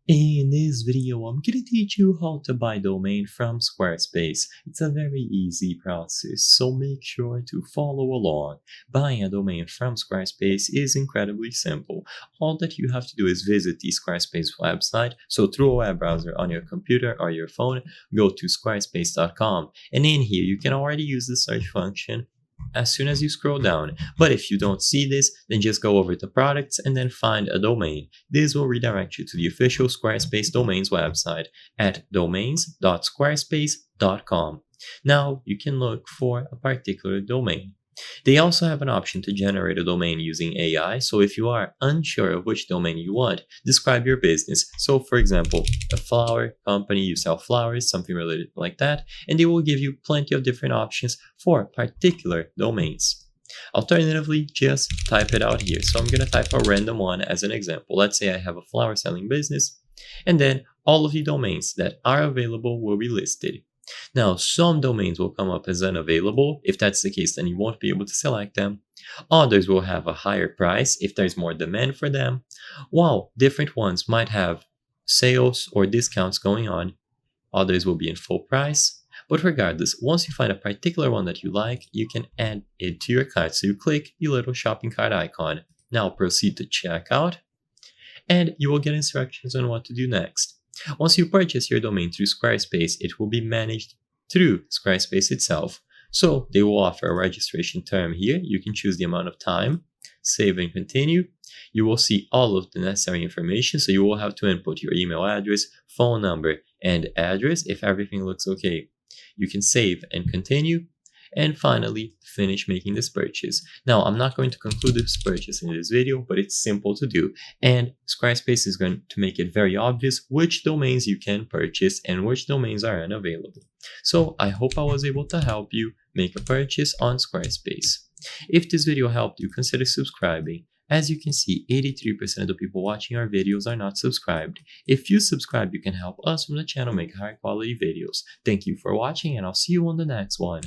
In this video, I'm gonna teach you how to buy domain from Squarespace. It's a very easy process, so make sure to follow along. Buying a domain from Squarespace is incredibly simple. All that you have to do is visit the Squarespace website. So through a web browser on your computer or your phone, go to squarespace.com. And in here, you can already use the search function as soon as you scroll down. But if you don't see this, then just go over to products and then find a domain. This will redirect you to the official Squarespace domains website at domains.squarespace.com. Now you can look for a particular domain. They also have an option to generate a domain using AI, so if you are unsure of which domain you want, describe your business. So for example, a flower company, you sell flowers, something related like that, and they will give you plenty of different options for particular domains. Alternatively, just type it out here. So I'm going to type a random one as an example. Let's say I have a flower selling business, and then all of the domains that are available will be listed. Now, some domains will come up as unavailable. If that's the case, then you won't be able to select them. Others will have a higher price if there's more demand for them, while different ones might have sales or discounts going on. Others will be in full price. But regardless, once you find a particular one that you like, you can add it to your cart. So you click the little shopping cart icon. Now proceed to checkout, and you will get instructions on what to do next. Once you purchase your domain through Squarespace, it will be managed through Squarespace itself. So they will offer a registration term here. You can choose the amount of time, save and continue. You will see all of the necessary information. So you will have to input your email address, phone number, and address. If everything looks okay, you can save and continue. And finally, finish making this purchase. Now, I'm not going to conclude this purchase in this video, but it's simple to do. And Squarespace is going to make it very obvious which domains you can purchase and which domains are unavailable. So I hope I was able to help you make a purchase on Squarespace. If this video helped you, consider subscribing. As you can see, 83% of the people watching our videos are not subscribed. If you subscribe, you can help us from the channel make higher quality videos. Thank you for watching, and I'll see you on the next one.